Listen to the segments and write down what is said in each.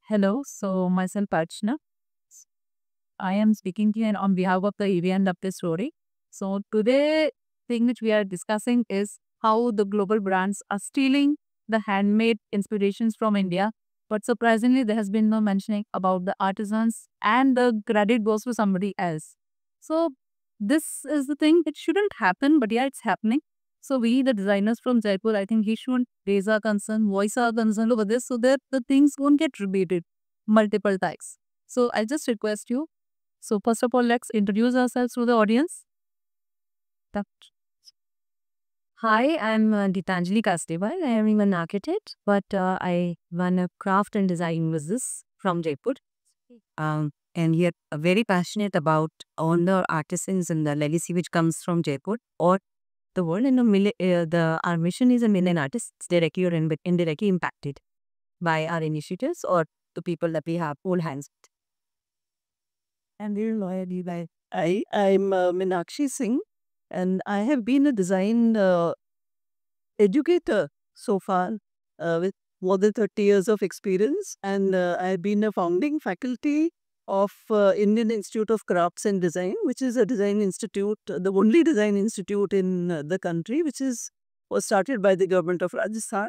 Hello, so myself Archana. I am speaking to you on behalf of the EV and Up Story. So today thing which we are discussing is how the global brands are stealing the handmade inspirations from India. But surprisingly, there has been no mentioning about the artisans and the credit goes to somebody else. So this is the thing. It shouldn't happen, but yeah, it's happening. So we, the designers from Jaipur, I think we should raise our concern, voice our concern over this so that the things won't get repeated multiple times. So I just request you. So first of all, let's introduce ourselves to the audience. That- Hi, I'm Gitanjali Kasdewal. I am an architect, but I run a craft and design business from Jaipur. And we are very passionate about all the artisans and the legacy which comes from Jaipur or the world. And our mission is a million artists directly or indirectly impacted by our initiatives or the people that we have all hands with. And we're loyally by I'm Meenakshi Singh, and I have been a design educator so far with more than 30 years of experience. And I've been a founding faculty of Indian Institute of Crafts and Design, which is a design institute, the only design institute in the country, was started by the government of Rajasthan.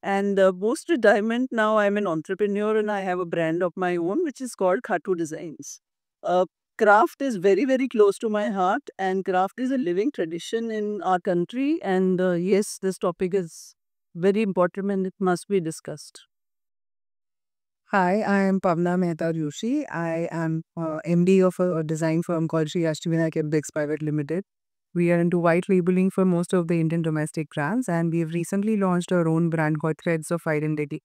And post retirement, now I'm an entrepreneur and I have a brand of my own, which is called Khatu Designs. Uh, Craft is very, very close to my heart, and craft is a living tradition in our country. And yes, this topic is very important and it must be discussed. Hi, I am Pavna Mehta Joshi. I am MD of a design firm called Sri Ashtvinayak Bricks Private Limited. We are into white labeling for most of the Indian domestic brands, and we have recently launched our own brand called Threads of Identity.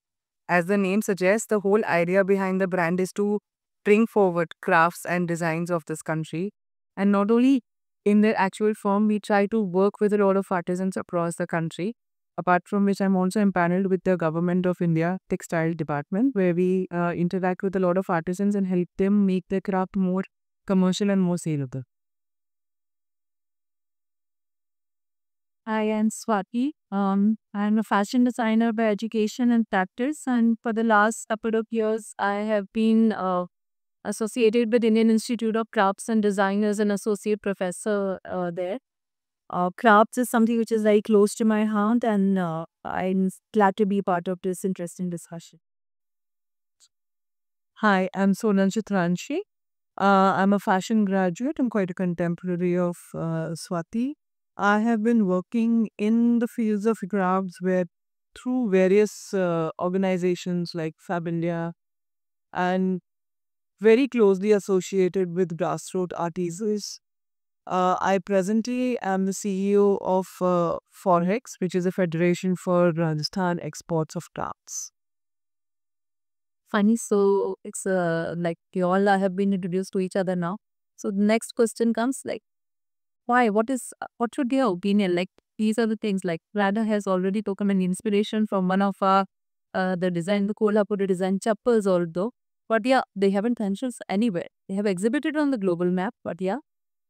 As the name suggests, the whole idea behind the brand is to bring forward crafts and designs of this country. And not only in the actual firm, we try to work with a lot of artisans across the country. Apart from which, I'm also empaneled with the Government of India Textile Department, where we interact with a lot of artisans and help them make their craft more commercial and more saleable. I am Swati. I'm a fashion designer by education and practice, and for the last couple of years, I have been associated with Indian Institute of Crafts and Design as an associate professor there. Crafts is something which is very close to my heart, and I'm glad to be part of this interesting discussion. Hi, I'm Sonal Chitranshi. I'm a fashion graduate. I'm quite a contemporary of Swati. I have been working in the fields of crafts where through various organizations like Fab India and very closely associated with grassroots artisans. I presently am the CEO of Forex, which is a federation for Rajasthan exports of crafts. Funny, so it's like we all have been introduced to each other now. So the next question comes like, why? What should be your opinion? Like these are the things like Radha has already taken an inspiration from one of our the Kolhapur design chappals although. But yeah, they haven't mentioned anywhere. They have exhibited on the global map, but yeah,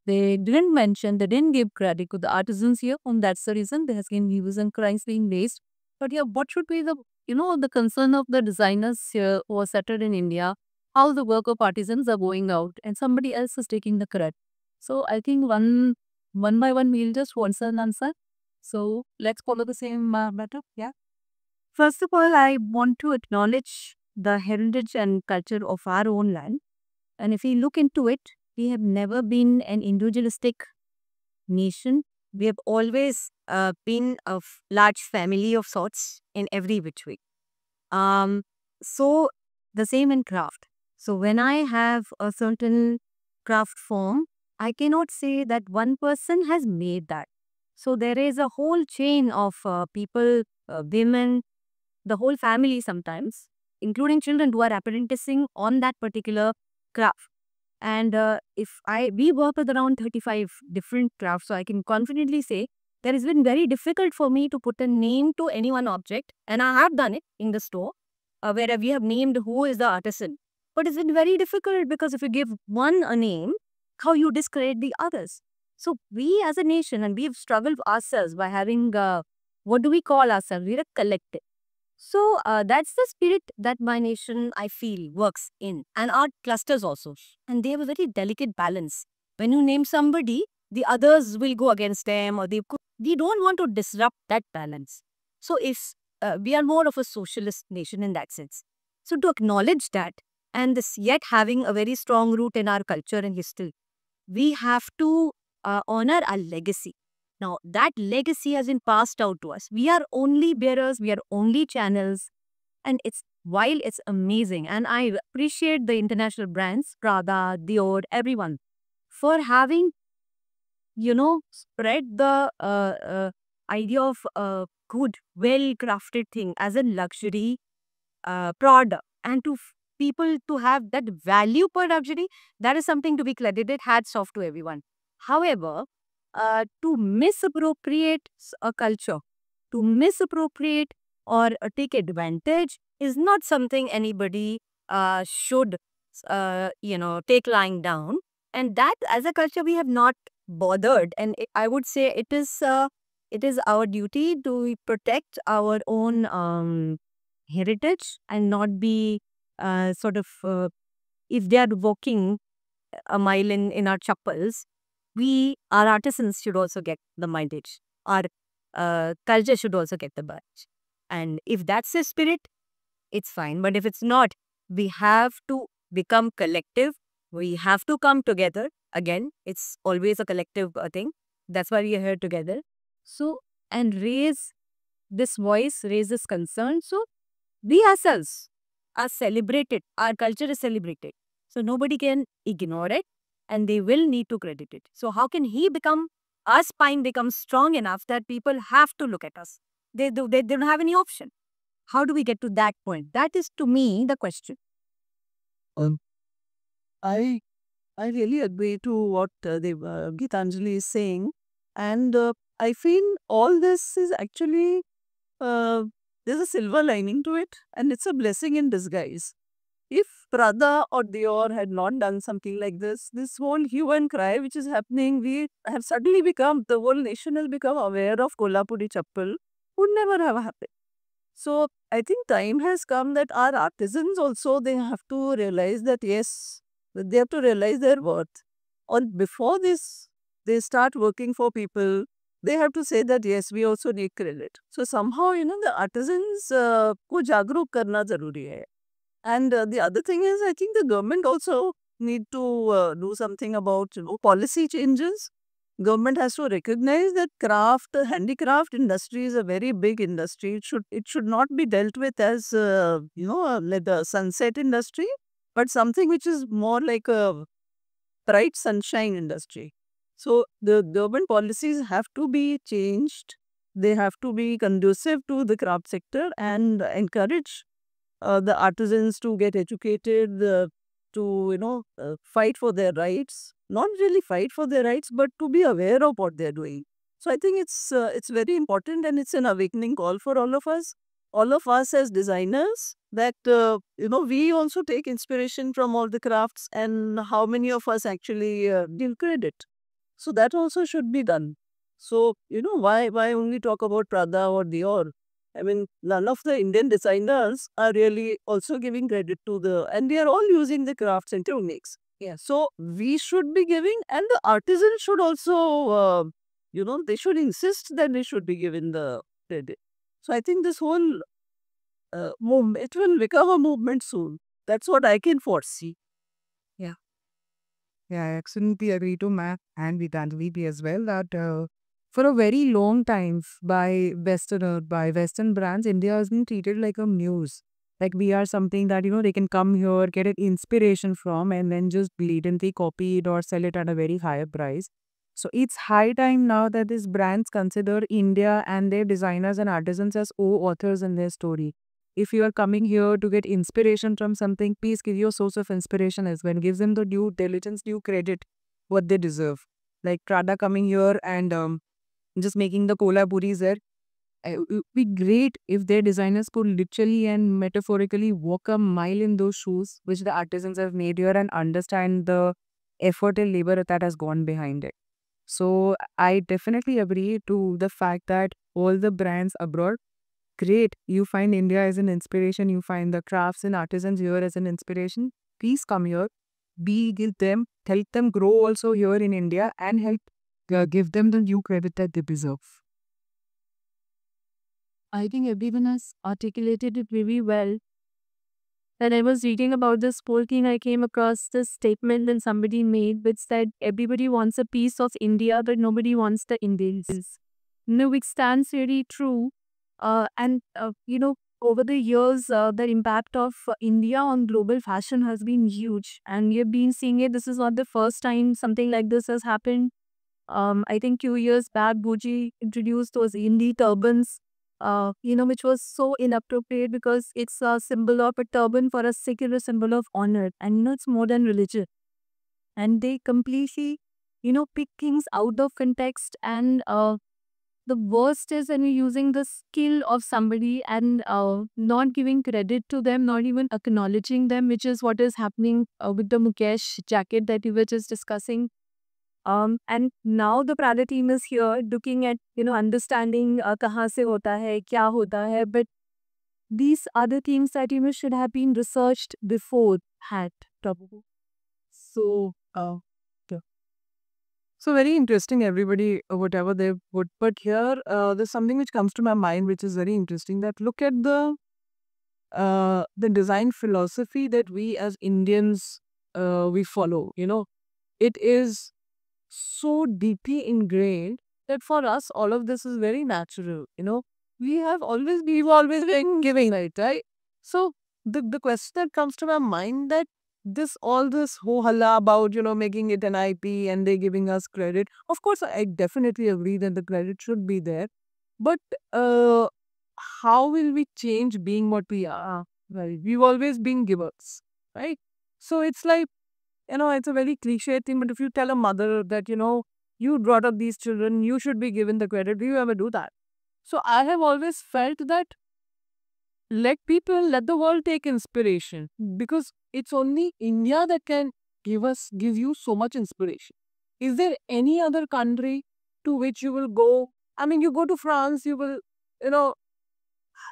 they didn't mention, they didn't give credit to the artisans here, and that's the reason there has been views and crimes being raised. But yeah, what should be the the concern of the designers here who are settled in India, how the work of artisans are going out and somebody else is taking the credit. So I think one by one we'll just answer and answer. So let's follow the same method. Yeah. First of all, I want to acknowledge the heritage and culture of our own land. And if we look into it, we have never been an individualistic nation. We have always been a large family of sorts in every which way. Um, so the same in craft. So when I have a certain craft form, I cannot say that one person has made that. So there is a whole chain of people, women, the whole family sometimes, including children who are apprenticing on that particular craft. And if we work with around 35 different crafts, so I can confidently say that it's been very difficult for me to put a name to any one object. And I have done it in the store where we have named who is the artisan. But it's been very difficult because if you give one a name, how you discredit the others. So we as a nation, and we've struggled ourselves by having, what do we call ourselves? We're a collective. So that's the spirit that my nation, I feel, works in, and our clusters also. And they have a very delicate balance. When you name somebody, the others will go against them, or they don't want to disrupt that balance. So if we are more of a socialist nation in that sense. So to acknowledge that, and this yet having a very strong root in our culture and history, we have to honor our legacy. Now, that legacy has been passed out to us. We are only bearers, we are only channels, and while it's amazing, and I appreciate the international brands, Prada, Dior, everyone, for having, spread the idea of a good, well-crafted thing as a luxury product, and people to have that value per luxury, that is something to be credited. Hats off to everyone. However, to misappropriate a culture, to misappropriate or take advantage is not something anybody should, take lying down. And that as a culture we have not bothered. And I would say it is our duty to protect our own heritage and not be if they are walking a mile in our chappals, our artisans should also get the mileage. Our culture should also get the badge. And if that's the spirit, it's fine. But if it's not, we have to become collective. We have to come together. Again, it's always a collective thing. That's why we are here together. So, and raise this voice, raise this concern. So, we ourselves are celebrated. Our culture is celebrated. So, nobody can ignore it, and they will need to credit it. So, how can our spine become strong enough that people have to look at us? They don't have any option. How do we get to that point? That is, to me, the question. Um, I I really agree to what Gitanjali is saying, and I feel all this is actually there's a silver lining to it, and it's a blessing in disguise. If Prada or Dior had not done something like this whole hue and cry which is happening, we have suddenly become, the whole nation has become aware of Kolhapuri chappal, would never have happened. So I think time has come that our artisans also, they have to realize that yes, that they have to realize their worth. Or before this, they start working for people, they have to say that yes, we also need credit. So somehow, the artisans ko jagruk karna zaruri hai. And the other thing is, I think the government also need to do something about policy changes. Government has to recognize that handicraft industry is a very big industry. It should not be dealt with as like the sunset industry, but something which is more like a bright sunshine industry. So the government policies have to be changed. They have to be conducive to the craft sector and encourage the artisans to get educated, to fight for their rights. Not really fight for their rights, but to be aware of what they're doing. So I think it's very important, and it's an awakening call for all of us as designers, that we also take inspiration from all the crafts, and how many of us actually give credit. So that also should be done. So why only talk about Prada or Dior? I mean, none of the Indian designers are really also giving credit to and they are all using the crafts and techniques. Yeah. So we should be giving, and the artisans should also, they should insist that they should be given the credit. So I think this whole movement, it will become a movement soon. That's what I can foresee. Yeah, I absolutely agree to Matt and Vitanjali as well that for a very long time by Western brands, India has been treated like a muse. Like we are something that, they can come here, get an inspiration from, and then just blatantly copy it or sell it at a very higher price. So it's high time now that these brands consider India and their designers and artisans as co-authors in their story. If you are coming here to get inspiration from something, please give your source of inspiration as well. Gives them the due diligence, due credit, what they deserve. Like Prada coming here and just making the Kolhapuris there. It would be great if their designers could literally and metaphorically walk a mile in those shoes which the artisans have made here and understand the effort and labor that has gone behind it. So I definitely agree to the fact that all the brands abroad great. You find India as an inspiration. You find the crafts and artisans here as an inspiration. Please come here. Give them, help them grow also here in India and help give them the due credit that they deserve. I think everyone has articulated it very well. When I was reading about this whole thing, I came across this statement that somebody made which said everybody wants a piece of India, but nobody wants the Indians. No, which stands very true. Over the years, the impact of India on global fashion has been huge. And we have been seeing it. This is not the first time something like this has happened. I think 2 years back, Gucci introduced those Hindi turbans, which was so inappropriate because it's a symbol of a turban for a secular symbol of honor. And, it's more than religion. And they completely, pick things out of context. And the worst is when you're using the skill of somebody and not giving credit to them, not even acknowledging them, which is what is happening with the Mukesh jacket that you were just discussing. And now the Prada team is here looking at, understanding kahan se hota hai, kya hota hai. But these other things that, should have been researched before had probably. So, so very interesting, everybody, whatever they put. But here, there's something which comes to my mind, which is very interesting. That look at the design philosophy that we as Indians we follow. It is so deeply ingrained that for us, all of this is very natural. We've always been giving, right? So the question that comes to my mind that all this ho-halla about, making it an IP and they giving us credit. Of course, I definitely agree that the credit should be there. But how will we change being what we are? Right? We've always been givers, right? So it's like, it's a very cliche thing, but if you tell a mother that, you brought up these children, you should be given the credit, do you ever do that? So I have always felt that let the world take inspiration because it's only India that can give you so much inspiration. Is there any other country to which you will go? I mean, you go to France, you will,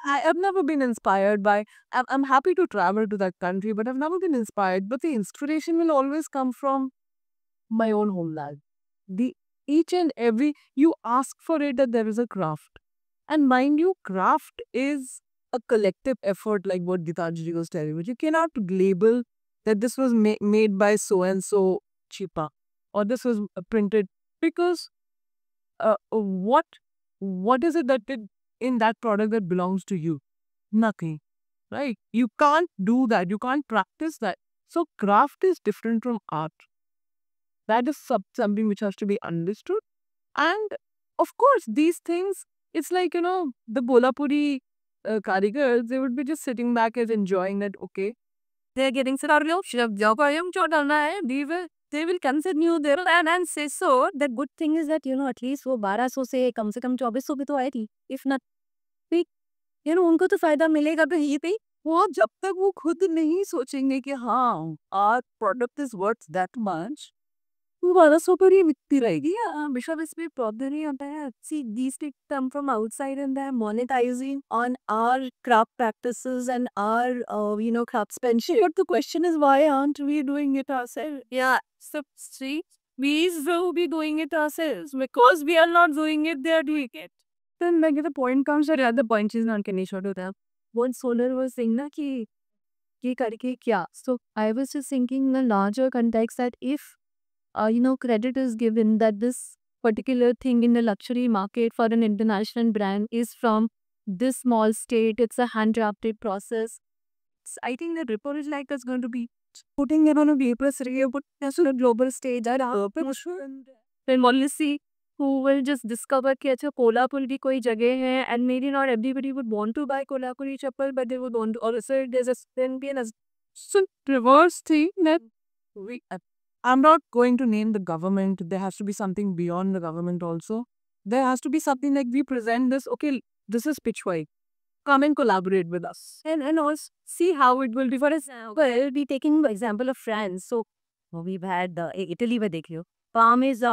I have never been inspired by, I'm happy to travel to that country, but I've never been inspired. But the inspiration will always come from my own homeland. Each and every, you ask for it that there is a craft. And mind you, craft is a collective effort like what Gitanjali was telling you. You cannot label that this was made by so-and-so cheaper or this was printed because what is it that in that product that belongs to you? Nothing, right? You can't do that. You can't practice that. So craft is different from art. That is something which has to be understood. And of course, these things, it's like, the Bolapuri karigars, they would be just sitting back as enjoying that, okay. They're getting scenario, they will continue their plan and say so. The good thing is that, at least वो 1200 से कम 2400 भी तो आई थी. If not, उनको तो फायदा मिलेगा तो ही पे. वो जब तक वो खुद नहीं सोचेंगे कि हाँ our product is worth that much, वो 1200 पर ही बिकती रहेगी. Bishop, इसमें प्रॉब्लम नहीं होता है. See, these things come from outside and they're monetizing on our craft practices and our, craftsmanship. But the question is, why aren't we doing it ourselves? Yeah, so see, we will be doing it ourselves. Because we are not doing it, they are doing it. Then like the point comes that the point is not can short होता है. What Solar was saying ना कि ये करके क्या? So I was just thinking in a larger context that if credit is given that this particular thing in the luxury market for an international brand is from this small state, it's a hand-drafted process. I think the report is like is going to be putting it on a paper, putting us on a global stage. Then we'll see who will just discover कि अच्छा कोल्हापुर की कोई जगह है and maybe not everybody would want to buy Kolhapuri chappal, but they would want to also there's a then be an reverse thing that I'm not going to name the government. There has to be something beyond the government also. There has to be something like we present this, okay, this is Pitchway. Come and collaborate with us. And also see how it will be. For example, we'll be taking the example of France. So we've had Italy with you. Palm is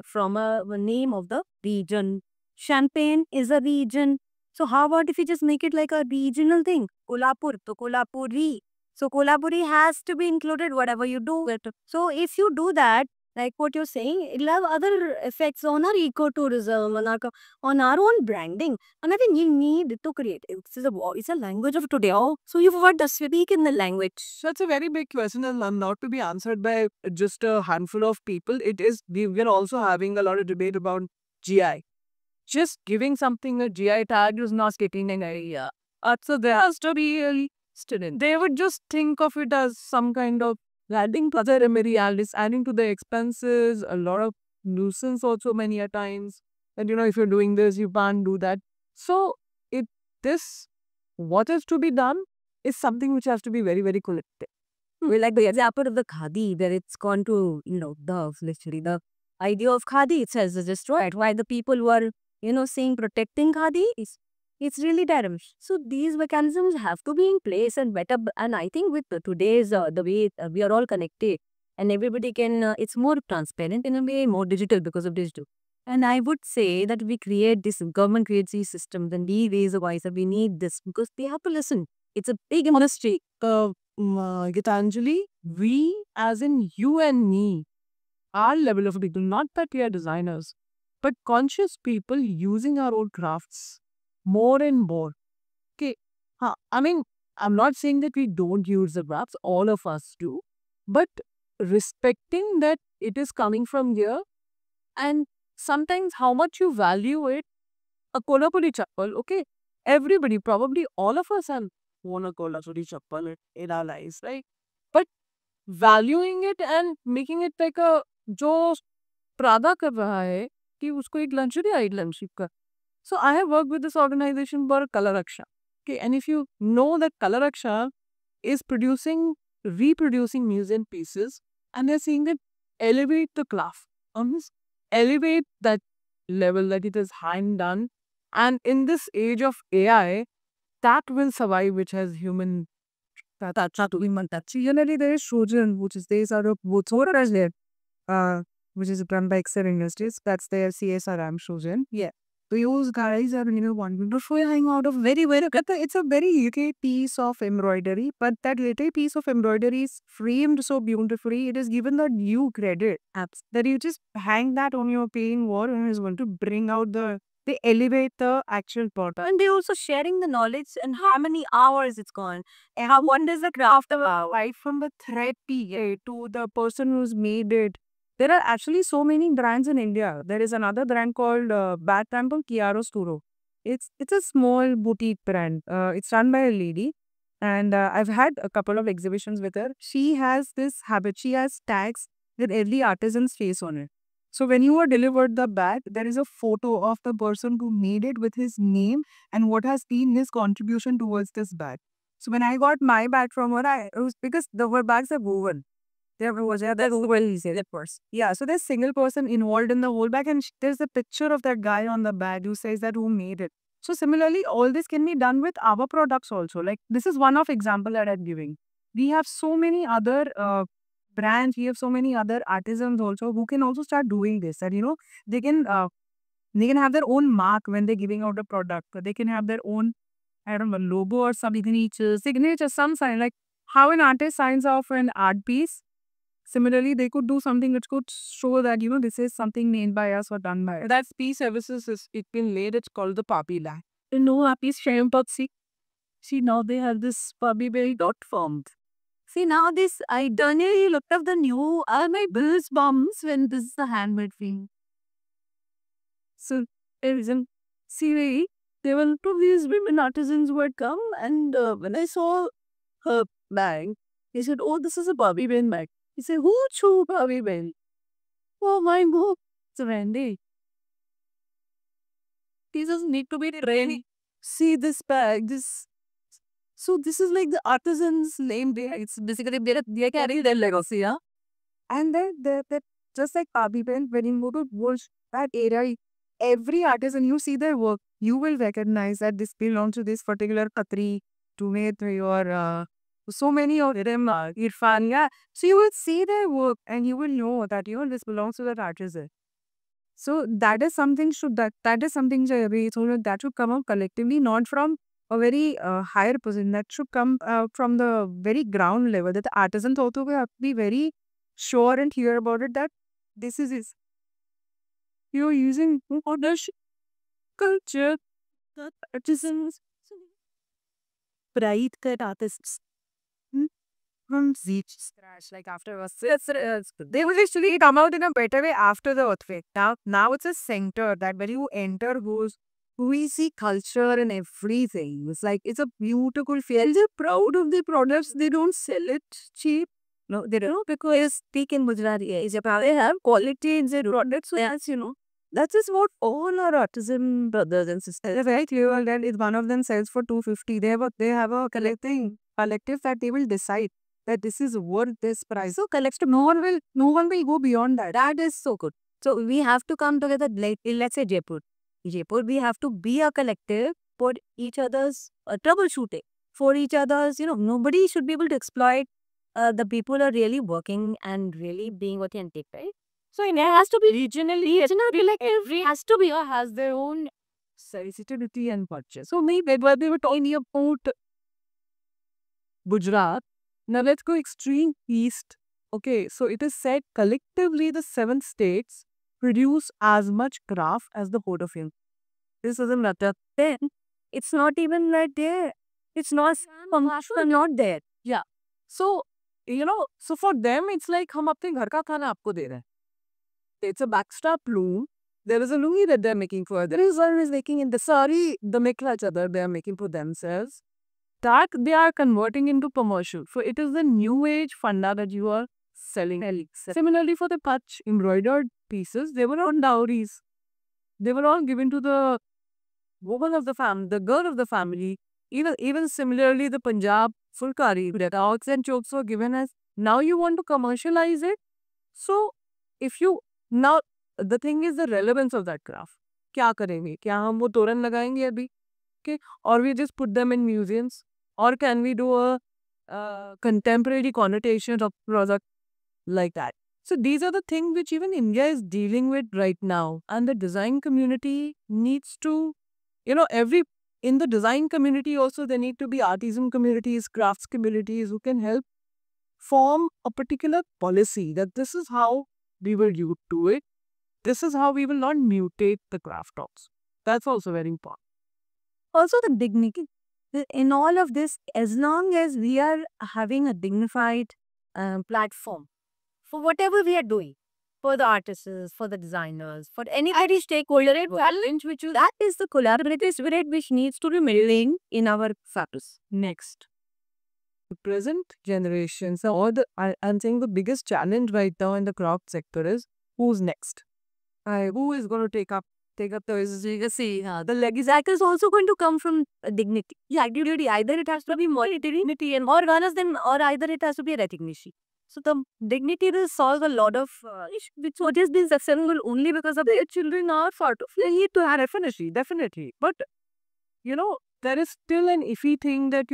from a name of the region. Champagne is a region. So how about if we just make it like a regional thing? Kolhapur, to Kolhapuri. So Kolhapuri has to be included whatever you do it. So if you do that, like what you're saying, it'll have other effects on our ecotourism, on our own branding. And I think you need to create. It's a language of today. Oh, so you've got to speak in the language. So it's a very big question and not to be answered by just a handful of people. We're also having a lot of debate about GI. Just giving something a GI tag is not getting an idea. So there has to be a student. They would just think of it as some kind of adding to other remedialities, adding to the expenses, a lot of nuisance also many a times. And if you're doing this, you can't do that. So this, what is to be done is something which has to be very, very collective. Well, like the example of the khadi, where it's gone to, literally the idea of khadi itself is destroyed. Why the people who are, saying protecting khadi is it's really terrible. So these mechanisms have to be in place and better. And I think with today's the way we are all connected and everybody can, it's more transparent in a way, more digital because of digital. And I would say that we create this, government creates these systems and we raise a voice that we need this because they have to listen. It's a big industry. Gitanjali, we as in you and me, our level of people, not that we are designers, but conscious people using our own crafts more and more. Okay, I mean, I'm not saying that we don't use the crafts, all of us do, but respecting that it is coming from here and sometimes how much you value it. A Kolhapuri chappal, okay, everybody, probably all of us have worn a Kolhapuri chappal in our lives, right? But valuing it and making it like a जो प्रादा कर रहा है कि उसको एक luxury item का. So I have worked with this organization for Kala Raksha. Okay, and if you know that Kala Raksha is reproducing museum pieces, and they're saying that elevate the craft, elevate that level that it is hand done, and in this age of AI, that will survive, which has human. That's not to be generally there is Shojan, which is based out of Botswana as there, which is run by Excel Industries. That's their CSRM Shojan. Yeah. So those guys are, wonderful hang out of very, very good. It's a very little piece of embroidery, but that little piece of embroidery is framed so beautifully. It is given the due credit that you just hang that on your plain wall and it's going to bring out they elevate the actual product. And they're also sharing the knowledge and how many hours it's gone. And how one does the craft about. Right from the thread PA to the person who's made it. There are actually so many brands in India. There is another brand called Bat Temple Chiaroscuro. It's a small boutique brand. It's run by a lady. And I've had a couple of exhibitions with her. She has this habit. She has tags with every artisan's face on it. So when you are delivered the bag, there is a photo of the person who made it with his name and what has been his contribution towards this bag. So when I got my bag from her, it was because her bags are woven. That's well easier, of course. Yeah, so there's single person involved in the whole bag and there's a picture of that guy on the bag who says that who made it. So similarly, all this can be done with our products also. Like this is one of example that I'm giving. We have so many other brands, we have so many other artisans also who can also start doing this. And they can have their own mark when they're giving out a product. They can have their own, I don't know, logo or some signature, some sign, like how an artist signs off an art piece. Similarly, they could do something which could show that, this is something made by us or done by us. That piece services is it's been laid, it's called the Papi Lag. A piece shame puppy. See, now they have this puppy berry dot formed. See, now this, I internally looked up the new, are my bills bums when this is a handmade thing. So, see, there were two of these women artisans who had come, and when I saw her bag, he said, "Oh, this is a Barbie Ben bag." He said, "Who threw Barbie Ben?" Oh my God, it's a Wendy. He doesn't need to be trained. See this bag, this. So this is like the artisan's name there. It's basically they carry their legacy, yeah. And then just like Barbie Ben, when you go to Bush, that area, every artisan, you see their work, you will recognize that this belongs to this particular Khatri, Tumeth, or so many of them, Irfan, yeah. So you will see their work and you will know that, this belongs to that artisan. So that is something that is something that should come out collectively, not from a very higher position. That should come from the very ground level. That the artisans also will have to be very sure and clear about it. That this is you're using ownership culture. That artisans pride that artists from scratch, like after they will actually come out in a better way after the earthquake. Now it's a center that when you enter goes, we see culture and everything. It's like it's a beautiful feel. They're proud of their products. They don't sell it cheap. No, they don't, because they speak in Gujarati. They have quality in their products. So yes, that is what all our artisan brothers and sisters, right? And if one of them sells for 250, they have a collective that they will decide that this is worth this price. So collective, no one will go beyond that. That is so good. So we have to come together. Like let's say Jaipur, we have to be a collective for each other's troubleshooting, for each other's. Nobody should be able to exploit the people are really working and really being authentic, right? So India has to be regionally, like every has to be or has their own sensitivity and budget. So maybe when they were talking about Gujarat, now let's go extreme east. Okay, so it is said collectively the 7 states produce as much craft as the whole of India. This doesn't matter. Then it's not even like there. It's not not there. Yeah. So so for them it's like हम अपने घर का खाना आपको दे रहे हैं. It's a backstrap loom. There is a lungi that they're making for. There is one is making in the sari, the mikla chadar they are making for themselves. That they are converting into commercial. So it is the new age funda that you are selling. Similarly for the patch embroidered pieces, they were on dowries. They were all given to the woman of the family, the girl of the family. Even similarly, the Punjab fulkari, the dogs and chokes were given as, now you want to commercialize it. So if you, now the thing is the relevance of that craft. क्या करेंगे? क्या हम वो तोरण लगाएंगे अभी? Okay, or we just put them in museums, or can we do a contemporary connotation of product like that? So these are the things which even India is dealing with right now, and the design community needs to, in the design community also there need to be artisan communities, crafts communities who can help form a particular policy that this is how we will do it. This is how we will not mutate the craft also. That's also very important. Also the dignity. In all of this, as long as we are having a dignified platform for whatever we are doing, for the artists, for the designers, for any stakeholder, that is the collaborative spirit which needs to be building in our fabrics. Next. The present generations, I'm saying the biggest challenge right now in the craft sector is who's next? Who is going to take up the legacy? The legacy is also going to come from dignity. Yeah, dignity. Either it has to be more dignity and more awareness, or either it has to be recognition. So the dignity will solve a lot of which what has been successful only because of their children are part of. They need to have definitely. But there is still an iffy thing that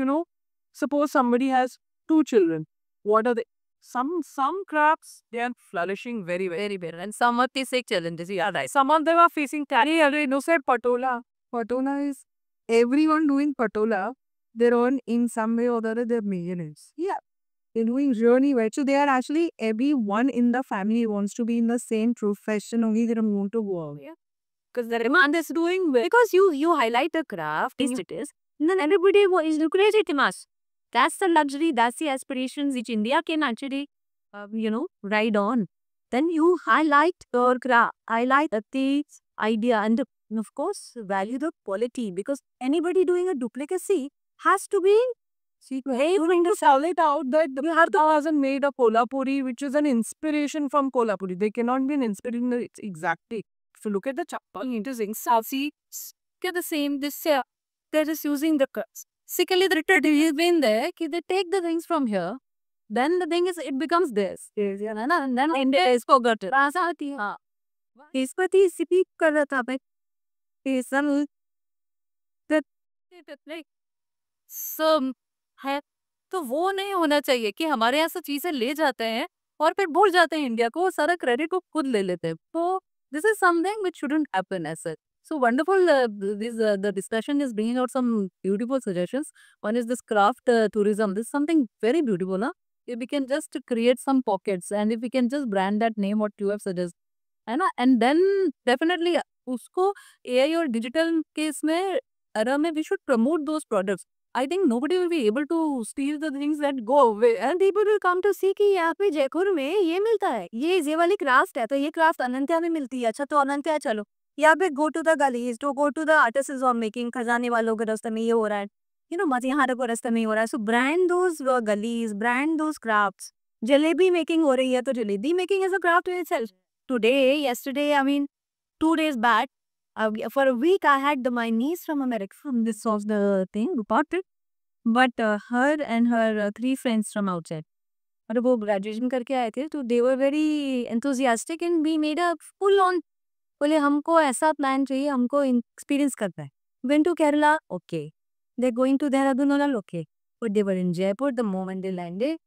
suppose somebody has 2 children. What are they? Some crafts, they are flourishing very, very well. And some are facing challenges. Yeah, right. Some of them are facing challenges. Say patola. Patola is everyone doing patola. They're on in some way or the other, they're millionaires. Yeah. They're doing really well. So they are actually, everyone in the family wants to be in the same profession. Only they don't want to work. Yeah. Because the demand is doing well. Because you highlight the craft, it is, and then everybody is lucrative to us. That's the luxury, that's the aspirations which India can actually, ride on. Then you highlight your craft, highlight the idea, and of course, value the quality, because anybody doing a duplicacy has to be, hey, you're going to sell it out that you have hasn't made a Kolhapuri, which is an inspiration from Kolhapuri. They cannot be an inspiration exactly. If you look at the chappal, it is in see, get the same, they're just using the cuts. Basically, the return has been there. They take the things from here. Then the thing is, it becomes this. And then India is forgotten. इसपति speak कर रहा था भाई सब है, तो वो नहीं होना चाहिए कि हमारे यहाँ से चीजें ले जाते हैं और फिर भूल जाते हैं इंडिया को, सारा क्रेडिट को खुद ले लेते हैं. तो This is something which shouldn't happen as such. So wonderful. The discussion is bringing out some beautiful suggestions. One is this craft tourism. This is something very beautiful. Huh? If we can just create some pockets and if we can just brand that name what you have suggested, है ना, and then definitely उसको AI और digital case में era में we should promote those products. I think nobody will be able to steal the things that go away. And people will come to see कि यहाँ पे जयपुर में ये मिलता है, ये वाली क्राफ्ट है, तो ये क्राफ्ट अनंत्या में मिलती है, अच्छा तो अनंत्या चलो यहाँ पे go to the gullies, to go to the artisans of making, खजाने वालों के रास्ते में ये हो रहा है, मसीहारा को रास्ते में ये हो रहा है, so brand those gullies, brand those crafts. Jalebi making हो रही है तो jalebi making is a craft in itself. Today, yesterday, I mean 2 days back, for a week I had my niece from America, from this of the thing, reported. But her and her 3 friends from outside, और वो graduation करके आए थे, तो they were very enthusiastic and we made a full on, बोले हमको ऐसा plan चाहिए, हमको एक्सपीरियंस करना है. Went to Kerala, okay, they going to Dehradun, all okay, but they were in Jaipur the moment they landed,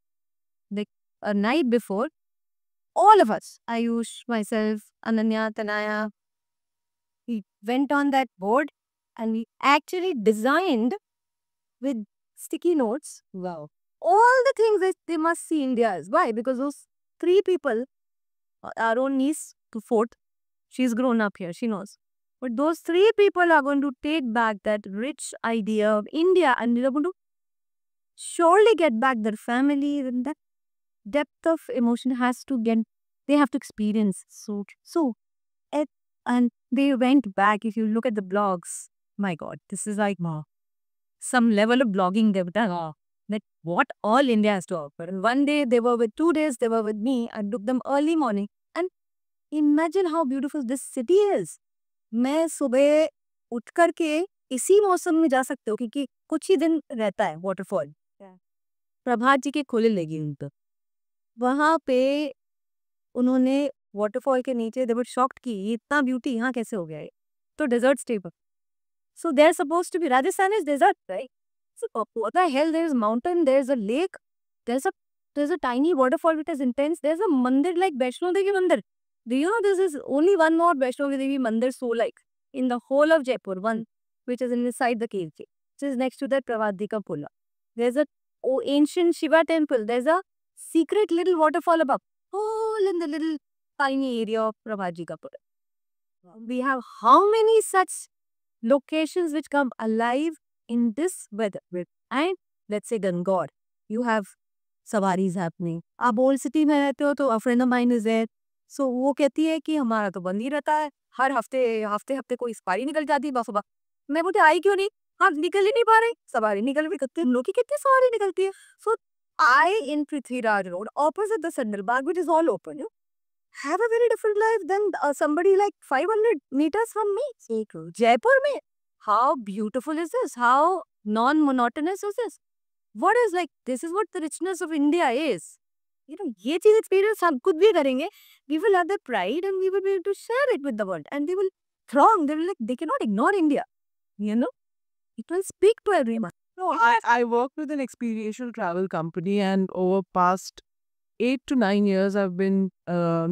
like a night before, all of us, Ayush, myself, Ananya, Tanaya, we went on that board and we actually designed with sticky notes. Wow. All the things that they must see India is. Why? Because those 3 people, our own niece to 4th, she's grown up here, she knows. But those 3 people are going to take back that rich idea of India and they're going to surely get back their family, and that depth of emotion has to get, they have to experience. And they went back. If you look at the blogs, my God, this is like some level of blogging they've done. That what all India has to offer. And one day they were with, 2 days they were with me. I took them early morning. And imagine how beautiful this city is. मैं सुबह उठ करके इसी मौसम में जा सकते हो क्योंकि कुछ ही दिन रहता है वाटरफॉल. प्रभात जी के खोले लगी उन पर. वहाँ पे उन्होंने वाटरफॉल के नीचे दे वर शॉक्ड कि इतना ब्यूटी यहाँ कैसे हो गया है. तो डेजर्ट स्टे पर. So they're supposed to be, Rajasthan is desert, right? So what the hell, there's mountain, there's a lake, there's a tiny waterfall which is intense, there's a mandir like Vaishno Devi Mandir. Do you know this is only one more Vaishno Devi Mandir so like in the whole of Jaipur, one which is inside the cave, which is next to that Pravadika Pulla. There's a ancient Shiva temple, there's a secret little waterfall above, all in the little tiny area of Pravadika Pulla. We have how many such locations which come alive in this weather. And let's say Gangor, you have sawaris happening. आप old city में रहते हो तो a friend of mine is there. So वो कहती है कि हमारा तो बंद ही रहता है, हर हफ्ते कोई सवारी निकल जाती है बस. मैं बोलती आई क्यों नहीं, हाँ निकल ही नहीं पा रही सवारी, निकल भी कितने लोग की कितनी सवारी निकलती है. So I in Prithviraj Road opposite the Sandal Bagh, which is all open, have a very different life than somebody like 500 meters from me. So true. Jaipur mein, how beautiful is this? How non-monotonous is this? What is like, this is what the richness of India is. ये चीज experience हम खुद भी करेंगे. We will have the pride and we will be able to share it with the world. And they will throng, they will like, they cannot ignore India. It will speak to everyone. No, I work with an experiential travel company, and over past 8 to 9 years, I've been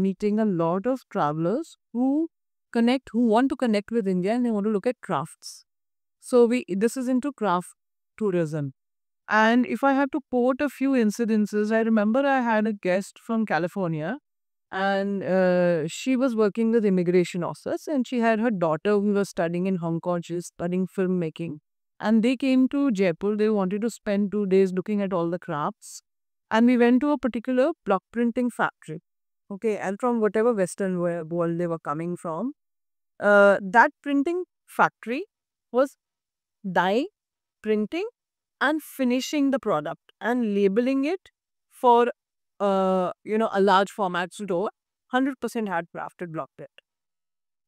meeting a lot of travelers who want to connect with India, and they want to look at crafts. So this is into craft tourism. And if I have to quote a few incidences, I remember I had a guest from California, and she was working with immigration officers, and she had her daughter who was studying in Hong Kong. She was studying filmmaking. And they came to Jaipur. They wanted to spend 2 days looking at all the crafts. And we went to a particular block printing factory. Okay, and from whatever Western world they were coming from, that printing factory was dyeing, printing, and finishing the product and labeling it for a large format store. 100% had crafted block print.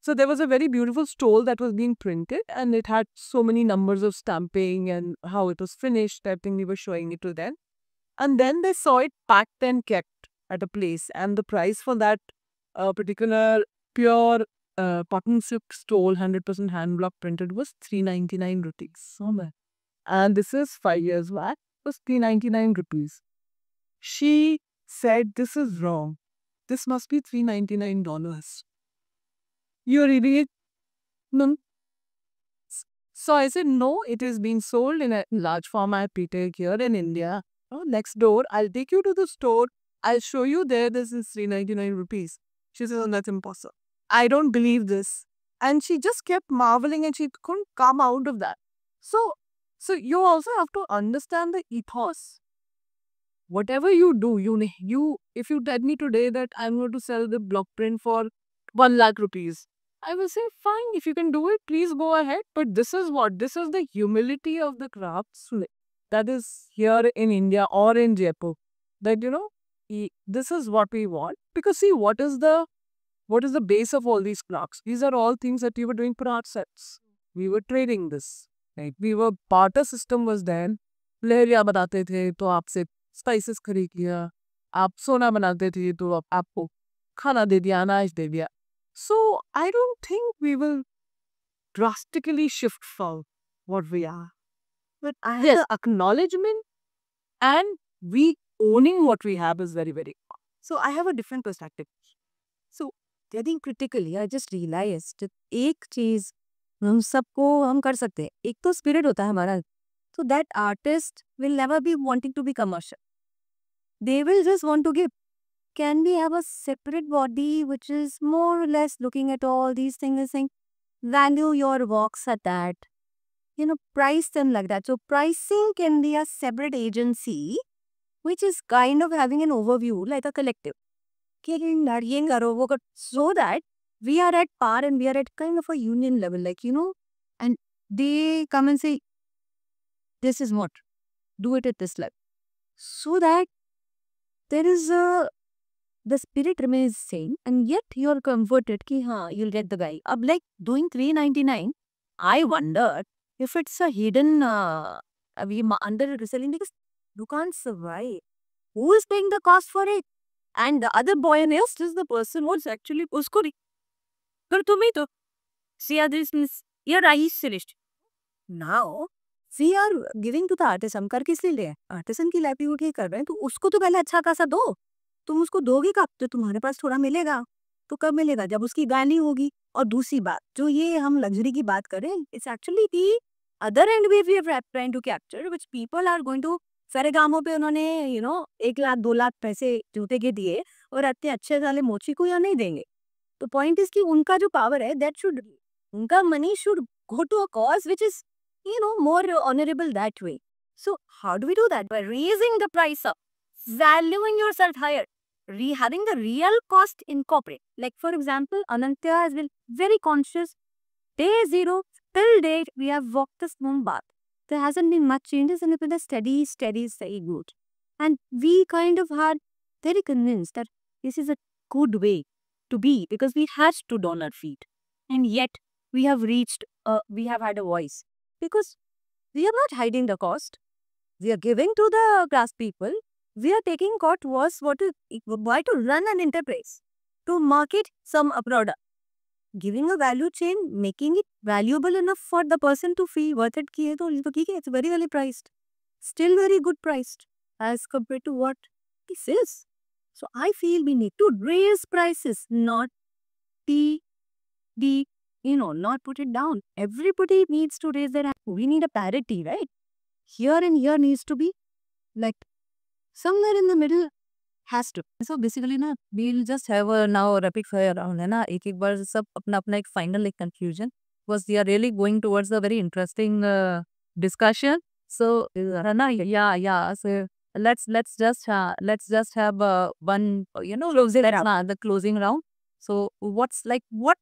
So there was a very beautiful stole that was being printed, and it had so many numbers of stamping and how it was finished. I think we were showing it to them. And then they saw it packed and kept at a place. And the price for that particular pure cotton silk stole, 100% hand block printed, was 399 rupees. And this is 5 years back. It was 399 rupees. She said, this is wrong. This must be $399. You're reading it? No. So I said, no, it is being sold in a large format retail here in India. Oh, next door, I'll take you to the store. I'll show you there. This is 399 rupees. She says, oh, that's impossible. I don't believe this. And she just kept marveling and she couldn't come out of that. So you also have to understand the ethos. Whatever you do, if you tell me today that I'm going to sell the block print for 1 lakh rupees, I will say, fine, if you can do it, please go ahead. But this is the humility of the craftsman that is here in India or in Jaipur. That, this is what we want. Because see, what is the base of all these crafts? These are all things that we were doing for ourselves. We were trading this. Right? Barter system was there. लहरिया बनाते थे तो आपसे spices खरीद लिया, आप सोना बनाते थे तो आपको खाना दे दिया, अनाज दे दिया. So I don't think we will drastically shift from what we are. But the acknowledgement and we owning what we have is very, very important. So I have a different perspective. So getting critically, I just realized that एक चीज हम सबको हम कर सकते हैं. एक तो स्पिरिट होता है हमारा. So that artist will never be wanting to be commercial. They will just want to give. Can we have a separate body which is more or less looking at all these things and saying, value your works at that, price them like that. So pricing can be a separate agency which is kind of having an overview like a collective. So that we are at par and we are at kind of a union level, and they come and say, this is what, do it at this level. So that there is the spirit remains same and yet you're comforted ki you'll get the guy. Like doing 399, I wondered if it's a hidden under reselling because you can't survive. Who is paying the cost for it? And the other boyanist is the person who's actually usko But to me to see this means your eyes finished. Now we are giving to the artist. हम कर किस लिए ले? Artisan की livelihood ही कर रहे हैं तो उसको तो पहले अच्छा खासा दो. तुम उसको दोगे कब? तो तुम्हारे पास थोड़ा मिलेगा. तो कब मिलेगा? जब उसकी गाली होगी. और दूसरी बात जो ये हम लग्जरी की बात करें, it's actually the other end we are trying to capture, which people are going to फेरेगामो पे उन्होंने 1 लाख 2 लाख पैसे जूते के दिए और इतने अच्छे वाले मोची को यहाँ नहीं देंगे. तो पॉइंट इज कि उनका जो पावर है दैट शुड उनका money should go to a cause which is more honorable that way. So how do we do that? By raising the price up, valuing yourself higher, having the real cost incorporate. Like for example, Anantya has been very conscious. Day 0 till date we have walked this Mumbai. There hasn't been much changes and it's been a steady, steady good. And we kind of had very convinced that this is a good way to be because we had stood on our feet. And yet we have reached, we have had a voice because we are not hiding the cost. We are giving to the grass people. We are taking what was why to run an enterprise, to market some product. Giving a value chain, making it valuable enough for the person to feel worth it, it's very, very priced. Still very good priced as compared to what this is. So I feel we need to raise prices, not not put it down. Everybody needs to raise their hand. We need a parity, right? Here and here needs to be like somewhere in the middle has to. So basically ना we'll just have a now rapid fire round है ना एक बार सब अपना एक final एक conclusion because we are really going towards a very interesting discussion. So है ना yeah so let's just have one closing the closing round. So what's like what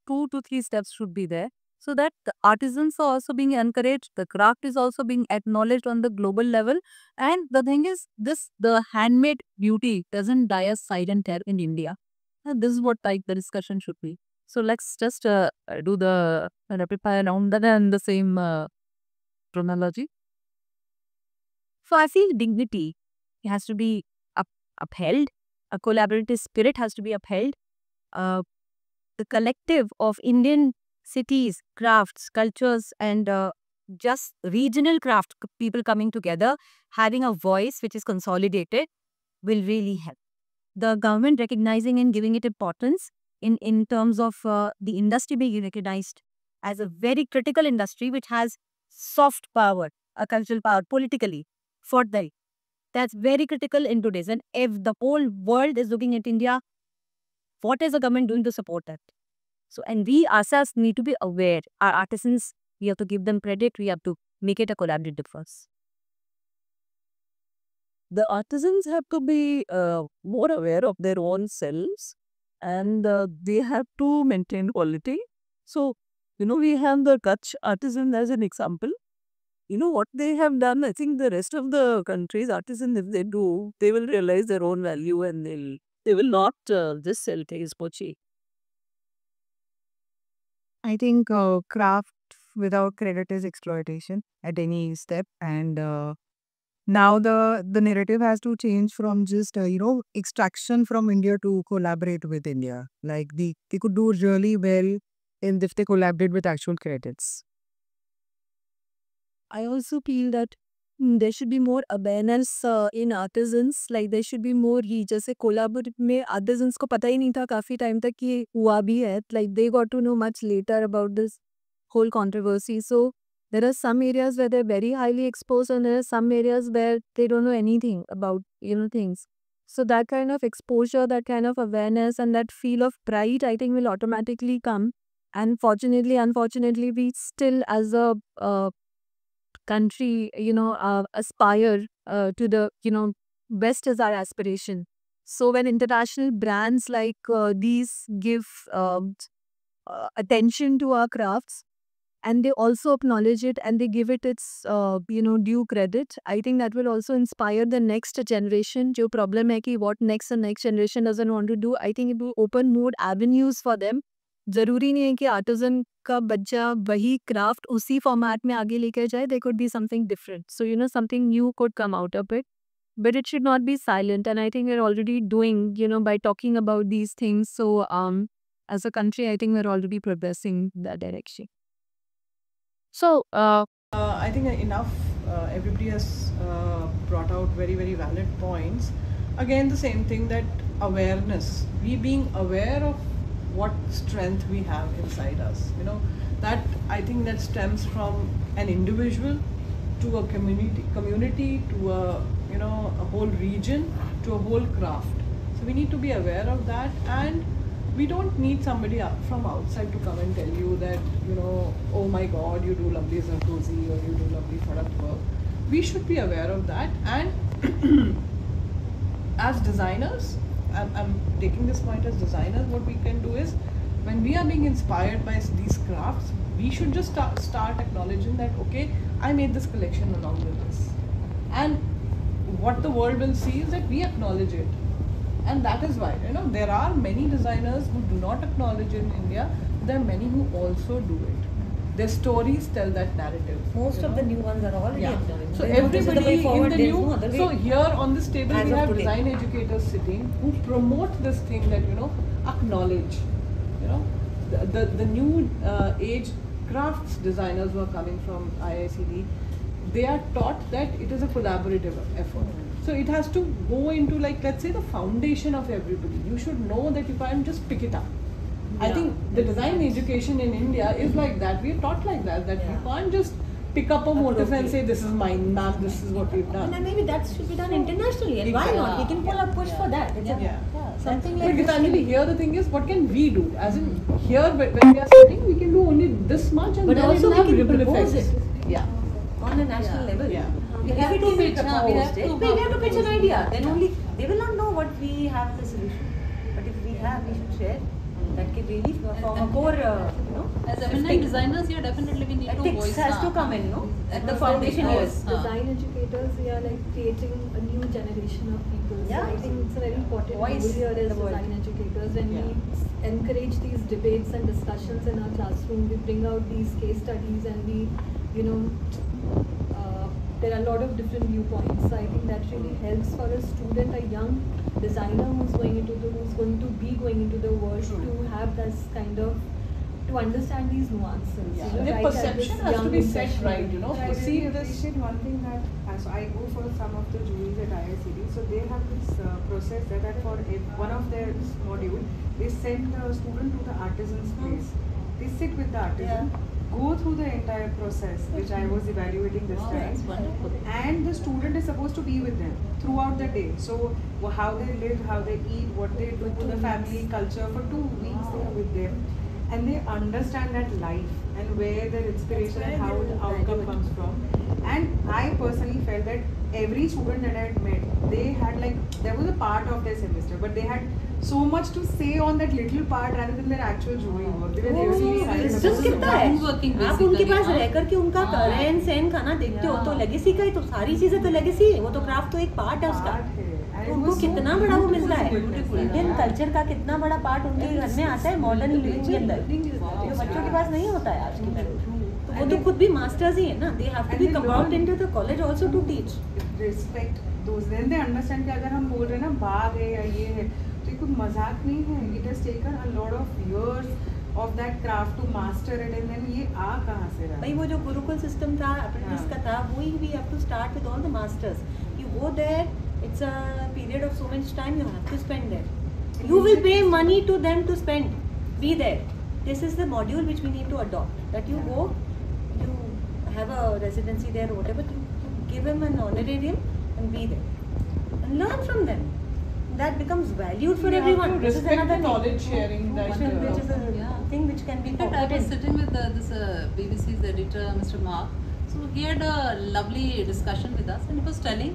2 to 3 steps should be there so that the artisans are also being encouraged, the craft is also being acknowledged on the global level, and the thing is the handmade beauty doesn't die a silent death in India. And this is what like the discussion should be. So let's just do the rapid fire round and the same chronology. So I feel dignity has to be upheld. A collaborative spirit has to be upheld. The collective of Indian cities, crafts, cultures, and just regional craft people coming together, having a voice which is consolidated will really help. The government recognizing and giving it importance in terms of the industry being recognized as a very critical industry which has soft power, a cultural power politically for them. That's very critical in today's. And if the whole world is looking at India, what is the government doing to support that? So, and we ourselves need to be aware. Our artisans, we have to give them credit. We have to make it a collaborative force. The artisans have to be more aware of their own selves, and they have to maintain quality. So, we have the Kutch artisan as an example. What they have done, I think the rest of the country's artisan, if they do, they will realize their own value and they will not just sell things for cheap. I think craft without credit is exploitation at any step, and now the narrative has to change from just extraction from India to collaborate with India. Like they could do really well if they collaborate with actual credits. I also feel that there should be more awareness in artisans. Like there should be more reach. जैसे कोलाबर में artisans को पता ही नहीं था काफी time तक कि ये हुआ भी है. Like they got to know much later about this whole controversy. So there are some areas where they're very highly exposed, and there are some areas where they don't know anything about things. So that kind of exposure, that kind of awareness, and that feel of pride, I think will automatically come. And fortunately, unfortunately, we still as a country, aspire to the, best is our aspiration. So when international brands like these give attention to our crafts, and they also acknowledge it and they give it its due credit, I think that will also inspire the next generation. जो problem है कि what the next generation doesn't want to do, I think it will open more avenues for them. जरूरी नहीं है कि artesian का बच्चा वही क्राफ्ट उसी फॉर्मेट में आगे लेकर जाए. There could be something different. So something new could come out of it. But it should not be silent, and I think we're already doing, by talking about these things. So as a country, I think we're already progressing that direction. So I think enough. Everybody has brought out very, very valid points. Again, the same thing, that awareness. We being aware of what strength we have inside us. That I think that stems from an individual to a community to a whole region to a whole craft. So we need to be aware of that, and we don't need somebody from outside to come and tell you that, oh my God, you do lovely Zardozi or you do lovely Fadak work. We should be aware of that, and as designers, I'm taking this point as designers, what we can do is, when we are being inspired by these crafts, we should just start acknowledging that, okay, I made this collection along with this. And what the world will see is that we acknowledge it. And that is why, there are many designers who do not acknowledge in India. There are many who also do it. Their stories tell that narrative. Most of the new ones are already acknowledged. So everybody in the new, so here on this table we have design educators sitting who promote this thing that, acknowledge, the new age crafts designers who are coming from IICD, they are taught that it is a collaborative effort. So it has to go into, like, let's say, the foundation of everybody. You should know that you can't just pick it up. I think the design education in India is like that. We are taught like that, you can't just pick up a motif and say, this is mine, ma'am, this is what we've done. And maybe that should be done internationally. And why not? We can pull a push for that. Something like But Gitanjali, here the thing is, what can we do? As in, here when we are sitting, we can do only this much, and but then also it will we have can ripple propose effects. it. Yeah. On a national level. Yeah. We have to pitch an idea. Then only they will not know what we have the solution. But if we have, we should share. That can really form a core, as eminent designers, definitely we need to ethics voice has to come in, at the foundation is. Design educators, we are like creating a new generation of people. So I think it's a very important role here as design educators. When we encourage these debates and discussions in our classroom, we bring out these case studies, and we, there are a lot of different viewpoints. So I think that really helps for a student, a young designer who's going to be going into the world, to have this kind of to understand these nuances. Yeah. You know, The right at perception this has to young be set session. right, you know. I See really this. appreciate one thing that as I go for some of the juries at IICD, so they have this process that for one of their module, they send the student to the artisan's place. They sit with the artisan, go through the entire process, which I was evaluating this time. That's wonderful. And the student is supposed to be with them throughout the day. So how they live, how they eat, what they do to the family culture, for 2 weeks they are with them. And they understand that life and where their inspiration and how the outcome comes from. And I personally felt that every student that I had met, they had like, there was a part of their semester, but they had so much to say on that little part rather than their actual jury work. They were really excited It's about just it. कितना है Working आप basically, उनके पास हाँ। रह करके उनका रहन सहन खाना देखते हो तो लेगेसी का ही तो सारी चीजें तो लेगेसी है वो तो क्राफ्ट तो एक पार्ट है उसका Part है. And तो it उनको was so कितना बड़ा वो मिल रहा है beautiful. इंडियन कल्चर का कितना बड़ा पार्ट उनके घर में आता है मॉडर्न लिविंग के अंदर जो बच्चों के पास नहीं होता है आज के टाइम तो वो तो खुद भी मास्टर्स ही है ना they have to be compound into the college also to teach Respect those. Then they understand कि अगर हम बोल रहे हैं ना बाग है या ये है तो ये कोई मजाक नहीं है. It has taken a lot of years of that craft to master it and then ये आ कहाँ से रहा? भाई वो जो गुरुकुल सिस्टम था अप्रेंटिस का था वही we have to start with all the masters you go there it's a period of so much time you have to spend there you will pay money to them to spend be there this is the module which we need to adopt that you go you have a residency there or whatever, you give them an honorarium and be there and learn from them. That becomes valued for You have everyone. to This is respect another the knowledge sharing that, which is a Yeah. thing which can be In fact, I was forgotten. sitting with this BBC's editor, Mr. Mark. So he had a lovely discussion with us, and he was telling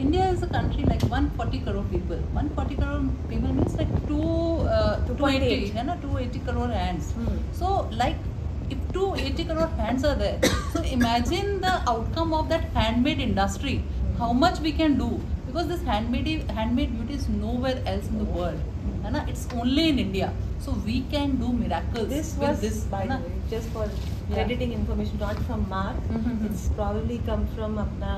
India is a country like 140 crore people. 140 crore people means like 280, you know, 280 crore hands. So like if 280 crore hands are there, so imagine the outcome of that handmade industry. How much we can do, because this handmade beauty is nowhere else in the world. है ना? It's only in India. So we can do miracles This with was, this. by है the ना? way, just for crediting information, not from Mark. It's probably come from अपना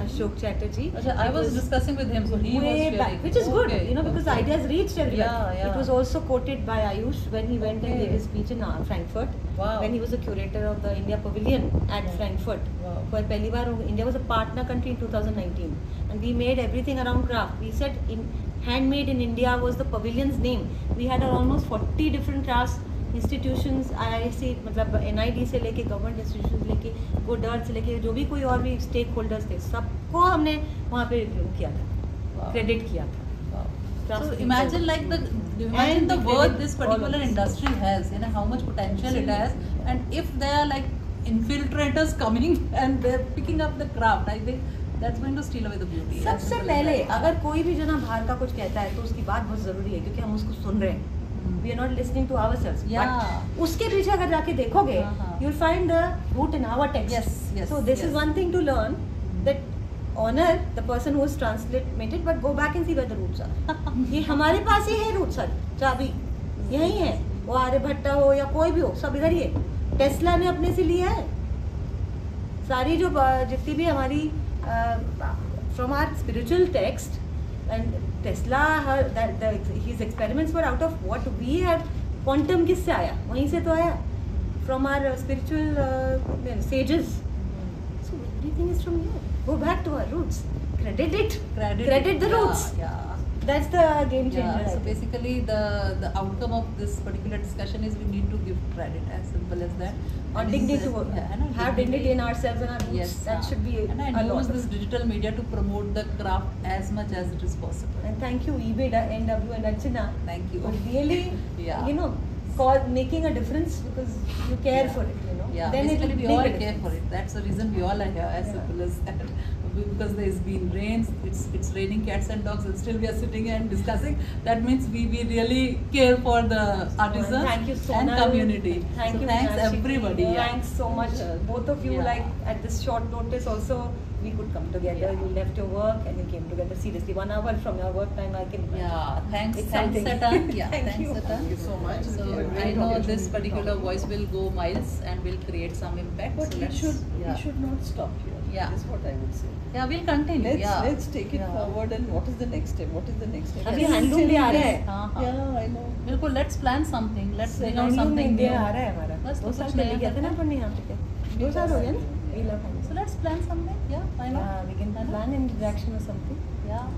Ashok Chatterjee. Achha, I was discussing with him, so he was way sharing. back, which is good, Okay, you know, because okay. ideas reached everywhere. Yeah, yeah. It was also quoted by Ayush when he went and Okay. gave his speech in Frankfurt. Wow. When he was the curator of the India Pavilion at Frankfurt. Wow. Where पहली बार India was a partner country in 2019, and we made everything around craft. We said in handmade in India was the pavilion's name. We had almost 40 different crafts institutions, IIC मतलब NID से लेके government institution लेके गोडर्ट से लेके जो भी कोई और भी स्टेक होल्डर्स थे सबको हमने वहाँ पे रिव्यू किया था क्रेडिट किया था So Trust imagine people. imagine And the we worth credit this all of particular this. industry has, you know, how much potential it has, and if there are like infiltrators coming and they're picking up the craft, I think that's going to steal away the beauty. As सबसे simple as पहले that. अगर कोई भी जना बाहर का कुछ कहता है तो उसकी बात बहुत जरूरी है क्योंकि हम उसको सुन रहे हैं we are not listening to ourselves Yeah. But उसके पीछे अगर जाके देखोगे हाँ. You will find the root in our text Yes, yes, so this is yes. One thing to learn that honour the person who is translated but go back and see where the roots are ये हमारे पास ही है roots sir चाबी यही है वो आर्यभट्टा हो या कोई भी हो सब इधर ही है टेस्ला ने अपने से लिया है सारी जो जितनी भी हमारी from our spiritual text and Tesla his experiments were out of what we had quantum किससे आया वहीं से तो आया from our spiritual sages so everything is from here go back to our roots credit it credit the yeah, roots Yeah. that's the game changer Yeah, I so think. basically the outcome of this particular discussion is we need to give credit, as simple as that. or And dignity this- to yeah, and have dignity in ourselves and our roots Yes, that should be and a I lot use of this digital media to promote the craft as much as it is possible. and thank you eBay NW and Archana Thank you. for really Yeah. you know making a difference because you care for it you know Yeah, then it basically will we make all a care for difference. it. That's the reason we all are here, as simple as that. Because there's been rains, it's raining cats and dogs, and still we are sitting here and discussing. That means we really care for the artisans Thank you so and much. community. Thank so you, thanks Meenakshi. everybody. Yeah. Thanks so much, both of you. Yeah. Like at this short notice, also we could come together. You left your work and you came together. Seriously, 1 hour from your work time, I can. Yeah, thanks, It's thanks, something. Satan. Yeah, Thank thanks, you. Satan. Thank you so much. So Yeah, I great know this opportunity. particular voice will go miles and will create some impact. But so we let's- should yeah. we should not stop here. Yeah. Is what I would say. Yeah, we'll continue. Let's take it Yeah. forward, and what is the next step? What is the next step? अभी Yes. handloom भी आ रहा है. हाँ, हाँ. Yeah, I know. बिल्कुल, let's plan something. Let's bring out Handloom something India new. आ रहा है हमारा. बस 2 साल कुछ पहले नया गया था ना करते अपन यहाँ पे. 2 साल हो गया ना? We love handloom. So let's plan something. Yeah, why not? Yeah, we can Why not? plan in direction or something. Yeah.